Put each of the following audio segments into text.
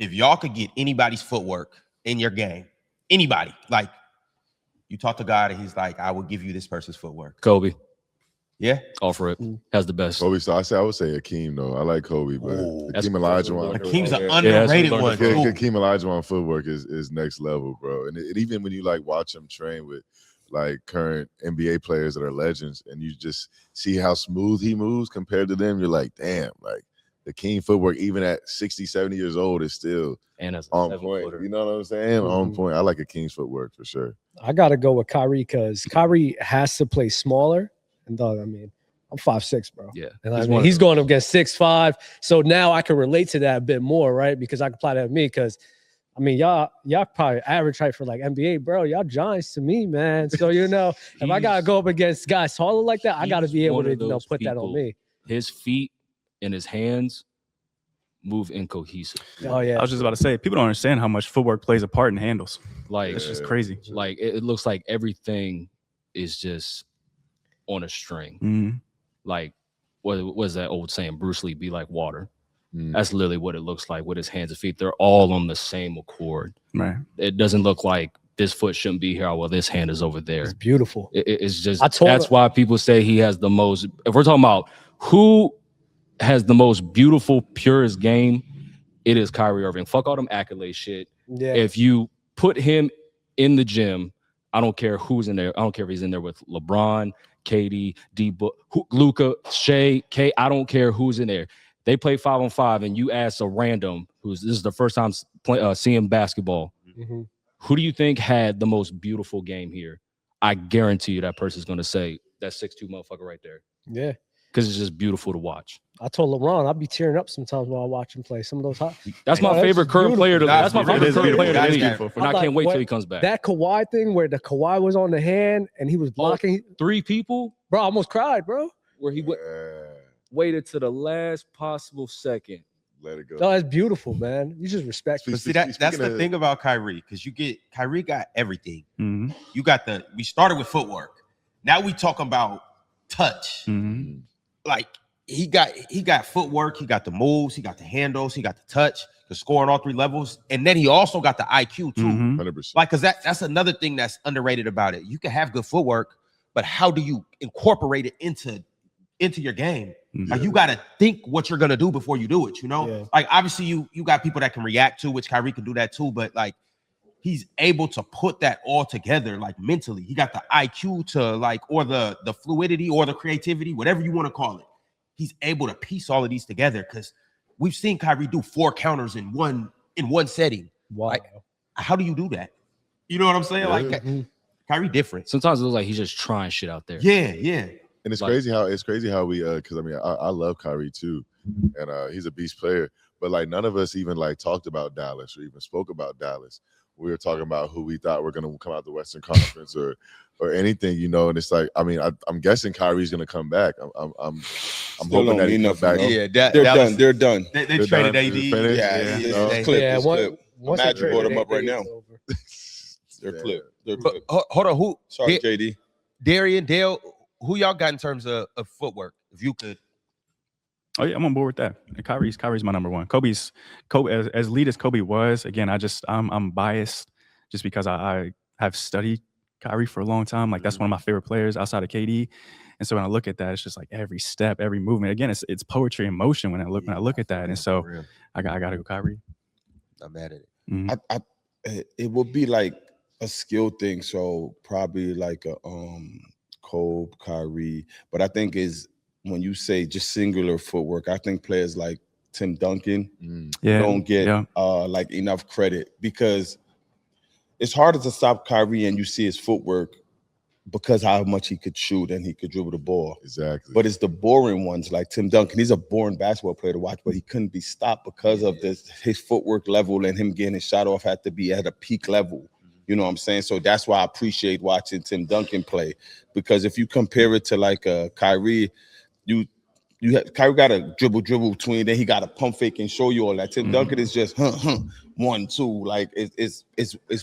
if y'all could get anybody's footwork in your game, anybody, like you talk to God and he's like, I will give you this person's footwork. Kobe. Yeah. Offer it. Has the best. Kobe, so I would say Hakeem, though. I like Kobe, but Hakeem Olajuwon. Hakeem's an underrated one, too. Hakeem Olajuwon footwork is next level, bro. And even when you, like, watch him train with, like, current NBA players that are legends, and you just see how smooth he moves compared to them, you're like, damn, like, Hakeem footwork, even at 60, 70 years old, is still on point. You know what I'm saying? On point. I like Hakeem's footwork for sure. I got to go with Kyrie because Kyrie has to play smaller. And dog, I mean, I'm 5'6", bro. Yeah. And he's going up against 6'5". So now I can relate to that a bit more, right? Because I can apply that to me because, I mean, y'all probably average height for like NBA, bro. Y'all giants to me, man. So, you know, if I got to go up against guys taller like that, I got to be able to, put that on me. His feet and his hands move incohesive. Oh, yeah. I was just about to say, people don't understand how much footwork plays a part in handles. Like, it's just crazy. Like, it looks like everything is just on a string. Mm-hmm. Like, what was that old saying? Bruce Lee, be like water. That's literally what it looks like with his hands and feet. They're all on the same accord. Right. It doesn't look like this foot shouldn't be here. Well, this hand is over there. It's beautiful. It's just, that's why people say he has the most, if we're talking about who has the most beautiful, purest game, it is Kyrie Irving. Fuck all them accolade shit. Yeah. If you put him in the gym, I don't care who's in there. I don't care if he's in there with LeBron, KD, Luka, Shea, K. I don't care who's in there. They play 5-on-5, and you ask a random this is the first time seeing basketball. Mm-hmm. Who do you think had the most beautiful game here? I guarantee you that person's going to say that 6'2" motherfucker right there. Yeah. Because it's just beautiful to watch. I told LeBron I'd be tearing up sometimes while I watch him play some of those hot. That's my favorite current player. That's my favorite current player to leave. And I can't wait till he comes back. That Kawhi thing where the Kawhi was on the hand and he was blocking 3 people, bro. I almost cried, bro. Where he waited to the last possible second. Let it go. No, that's beautiful, man. You just respect. But see, that's the thing about Kyrie, because Kyrie got everything. Mm-hmm. You got we started with footwork. Now we talking about touch. Mm-hmm. Like he got footwork, he got the moves, he got the handles, he got the touch, the score on all 3 levels, and then he also got the IQ too. 100%. Like, because that's another thing that's underrated about it. You can have good footwork, but how do you incorporate it into your game? Like, you got to think what you're gonna do before you do it. You know, like obviously you got people that can react to, which Kyrie can do that too, but like he's able to put that all together, like mentally. He got the IQ to or the fluidity or the creativity, whatever you want to call it. He's able to piece all of these together because we've seen Kyrie do 4 counters in one setting. Wow. Like, how do you do that? You know what I'm saying? Like Kyrie different. Sometimes it looks like he's just trying shit out there. Yeah. And it's crazy how we because I mean I love Kyrie too, and he's a beast player. But like none of us even like talked about Dallas or even spoke about Dallas. We were talking about who we thought were going to come out the Western Conference or anything, you know. And it's like, I mean, I'm guessing Kyrie's going to come back. I'm hoping that he comes back. Yeah, they're done. They traded AD. Magic brought him up right now. They're clipped. Hold on, who? Sorry, JD. Darian, Dale, who y'all got in terms of footwork? If you could. Oh yeah, I'm on board with that. And Kyrie's my number one. Kobe as elite as Kobe was. Again, I'm biased just because I have studied Kyrie for a long time. Like that's one of my favorite players outside of KD. And so when I look at that, it's just like every step, every movement. Again, it's poetry in motion when I look at that. And so I gotta go Kyrie. I'm mad at it. Mm-hmm. It would be like a skill thing. So probably like a Kobe, Kyrie. But I think when you say just singular footwork, I think players like Tim Duncan don't get like enough credit because it's harder to stop Kyrie and you see his footwork because how much he could shoot and he could dribble the ball. Exactly. But it's the boring ones like Tim Duncan. He's a boring basketball player to watch, but he couldn't be stopped because of his footwork level and him getting his shot off had to be at a peak level. You know what I'm saying? So that's why I appreciate watching Tim Duncan play because if you compare it to like Kyrie, Kyrie got a dribble between, then he got a pump fake and show you all that. Tim Duncan is just 1, 2. Like it's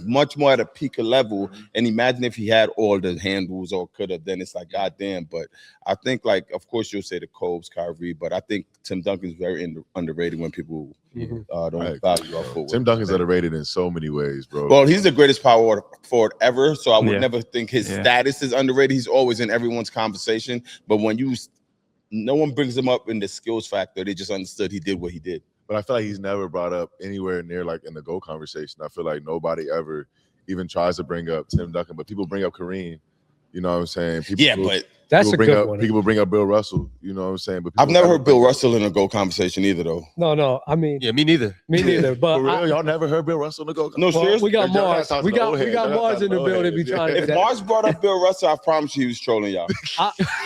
much more at a peak level. And imagine if he had all the handles or could have, then it's like goddamn. But I think, like, of course you'll say the Cobes, Kyrie, but I think Tim Duncan is very underrated when people don't value our footwork. Tim Duncan's underrated in so many ways, bro. Well, he's the greatest power forward ever, so I would never think his status is underrated. He's always in everyone's conversation, but when no one brings him up in the skills factor, they just understood he did what he did. But I feel like he's never brought up anywhere near like in the GOAT conversation. I feel like nobody ever even tries to bring up Tim Duncan, but people bring up Kareem. You know what I'm saying? But that's a good one. People bring up Bill Russell. You know what I'm saying? But I've never heard Bill Russell in a GOAT conversation either, though. No. I mean, me neither. Me neither. But for real, y'all never heard Bill Russell in a GOAT? No, seriously. We got Mars. We got Mars in the building. Be trying. If Mars brought up Bill Russell, I promise you he was trolling y'all.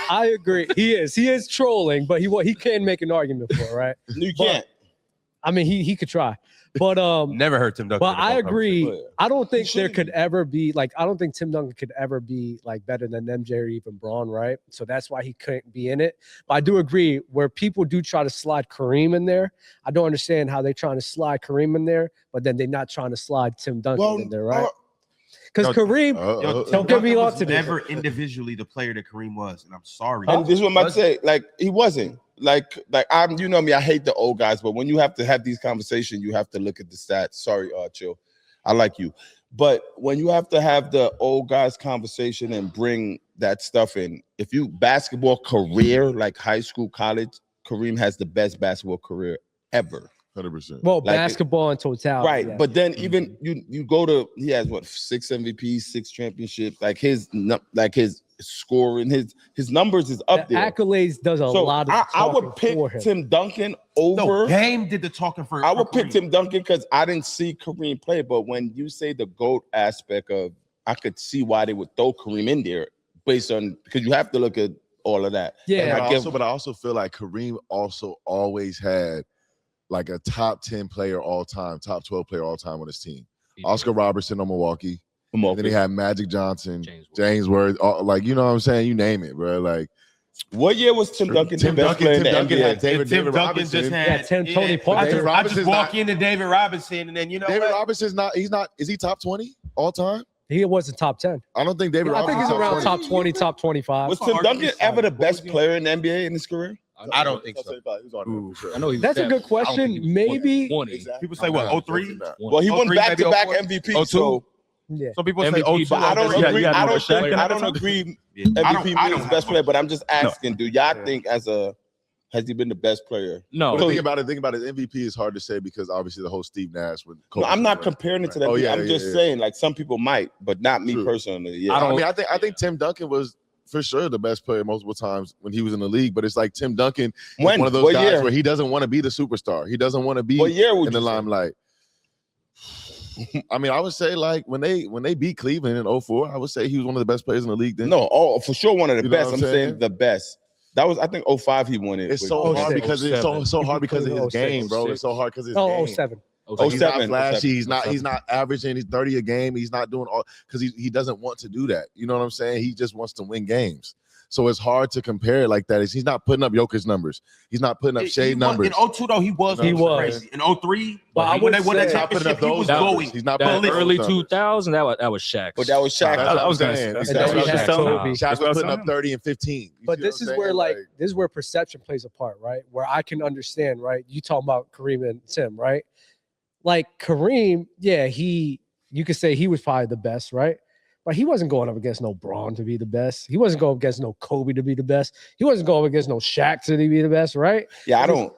I agree. He is trolling, but he can make an argument for it, right? You can't. I mean, he could try. But never heard Tim Duncan. But I agree. I don't think there could ever be I don't think Tim Duncan could ever be like better than MJ or even Braun, right? So that's why he couldn't be in it. But I do agree where people do try to slide Kareem in there. I don't understand how they're trying to slide Kareem in there, but then they're not trying to slide Tim Duncan in there, right? Because Kareem, don't get me off to this. Never individually the player that Kareem was, and I'm sorry. And this is what I'm about to say. Like he wasn't. Like I'm, you know me, I hate the old guys, but when you have to have these conversations, you have to look at the stats. Sorry, Chill. I like you. But when you have to have the old guys conversation and bring that stuff in, if you basketball career, like high school, college, Kareem has the best basketball career ever. 100%. Well, basketball in totality. Right. Yeah. But then even you go to, he has 6 MVPs, 6 championships, like his scoring, his numbers is up there. Accolades does a lot of I would pick Tim Duncan over. No, Game did the talking for. I would pick Tim Duncan because I didn't see Kareem play. But when you say the GOAT aspect of, I could see why they would throw Kareem in there based on, because you have to look at all of that. Yeah. But I also feel like Kareem also always had like a top 10 player all time, top 12 player all time on his team. Oscar Robertson on Milwaukee. Then he had Magic Johnson, James Worth, like, you know what I'm saying? You name it, bro. Like, what year was Tim Duncan the best player in the NBA? Had David Robinson. Just had Tony Parker. I just walk into David Robinson, and then David Robinson's not. Is he top 20 all time? He wasn't top 10. I don't think David Robinson. I think he's around top 20, top 25. Was Tim Duncan ever the best player in the NBA in his career? I don't think so. I know that's a good question. Maybe 20. People say what? 03? Well, he won back-to-back MVP. So yeah. Some people say MVP, but I don't agree. Yeah, I don't agree. MVP means best player, but I'm just asking. Do y'all think has he been the best player? No. Think about it. MVP is hard to say because obviously the whole Steve Nash. No, I'm not comparing it to that. I'm just saying, like, some people might, but not me personally. Yeah. I think Tim Duncan was for sure the best player multiple times when he was in the league, but it's like Tim Duncan is one of those guys where he doesn't want to be the superstar. He doesn't want to be in the limelight. I mean, I would say like when they beat Cleveland in 04, I would say he was one of the best players in the league then. No, for sure one of the best. I'm saying the best. That was, I think, 05 he won it. It's so hard because it's so hard because of his game, bro. It's so hard because his game. 07. Like, he's not flashy. He's not averaging. He's 30 a game. He's not doing all because he doesn't want to do that. You know what I'm saying? He just wants to win games. So it's hard to compare it like that. He's not putting up Jokic numbers. He's not putting up Shea numbers. In 02 though, he was crazy. In 03, when they won that championship, he was going. He's not putting early 2000. That was Shaq. But that was Shaq. I was saying. Shaq was putting up 30 and 15. But this is where this is where perception plays a part, right? Where I can understand, right? You talking about Kareem and Tim, right? Like Kareem, you could say he was probably the best, right? But he wasn't going up against no Braun to be the best. He wasn't going up against no Kobe to be the best. He wasn't going up against no Shaq to be the best, right? Yeah, I don't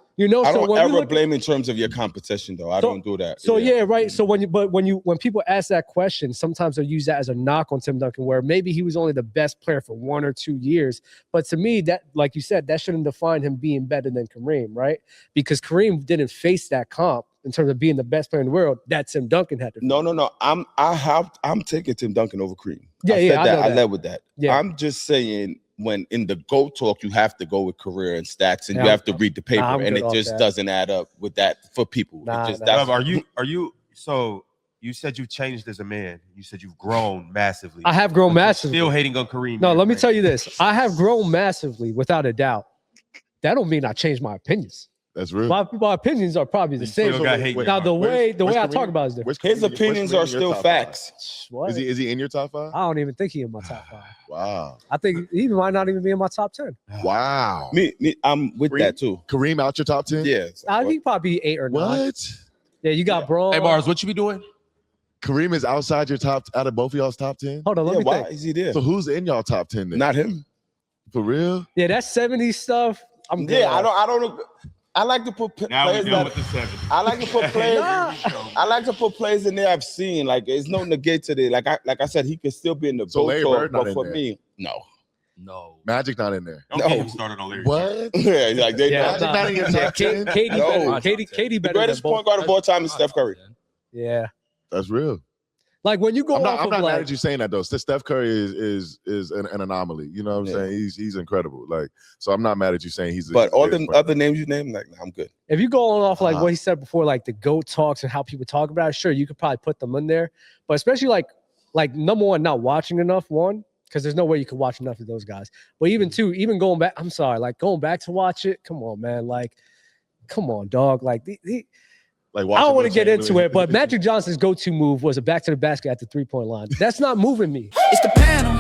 ever blame in terms of your competition, though. I don't do that. So right. So when people ask that question, sometimes they'll use that as a knock on Tim Duncan, where maybe he was only the best player for 1 or 2 years. But to me, that, like you said, that shouldn't define him being better than Kareem, right? Because Kareem didn't face that comp in terms of being the best player in the world. That Tim Duncan had to. No. I'm taking Tim Duncan over Kareem. I led with that. Yeah. I'm just saying, when in the GOAT talk, you have to go with career and stats, and you have to read the paper, and it just doesn't add up with that for people. Are you? So you said you've changed as a man. You said you've grown massively. I have grown massively. Still hating on Kareem. No, let me tell you this. I have grown massively, without a doubt. that don't mean I changed my opinions. That's real. My opinions are probably the same. still got hate Now the way I Kareem- talk about it is different. His opinions are still facts. What? Is he in your top 5? I don't even think he in my top 5. Wow. I think he might not even be in my top 10. Wow. Me, I'm with Kareem? that too. Kareem out your top 10? Yes. He probably be 8 or 9. What? Yeah, you got Braun. Hey, Mars, what you be doing? Kareem is outside your out of both of y'all's top 10? Hold on, let Yeah, me why think. is he there? So who's in y'all top 10 then? Not him. For real? Yeah, that 70s stuff. I'm good. Yeah, I don't. I like to put Now we're players dealing that with the 70s. I like to put players. Nah. I like to put players in there I've seen. Like it's no negate to it. Like I said, he could still be in the So Larry boat Bird not but in for there. me, no. No. Magic not in there. Don't No. get him started on Larry. What? Yeah, like they Yeah, Magic not in your top 10? Katie No. better. Katie the better greatest than point both. guard of all time is Steph Curry. Yeah. That's real. Like when you go I'm off not of mad like, at you saying that though. Steph Curry is an anomaly. You know what I'm Yeah. saying? He's incredible. Like, so I'm not mad at you saying he's. But all he's the other names you named, like, nah, I'm good. if you go off like Uh-huh. what he said before, like the GOAT talks and how people talk about it, sure, you could probably put them in there. But especially like number one, not watching enough, because there's no way you could watch enough of those guys. But even two, even going back, I'm sorry, like going back to watch it, come on, man. Like, come on, dog. Like like I don't want to get into it, but Magic Johnson's go-to move was a back to the basket at the three-point line. That's not moving me. It's the panel.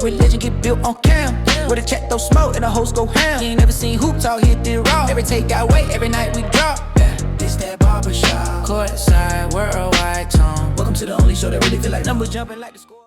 Religion get built on cam. With a check, throw smoke, and the host go ham. You ain't never seen hoops all hit it raw. Every take got weight, every night we drop. This that barbershop. Courtside, worldwide tone. Welcome to the only show that really feel like numbers jumping like the score.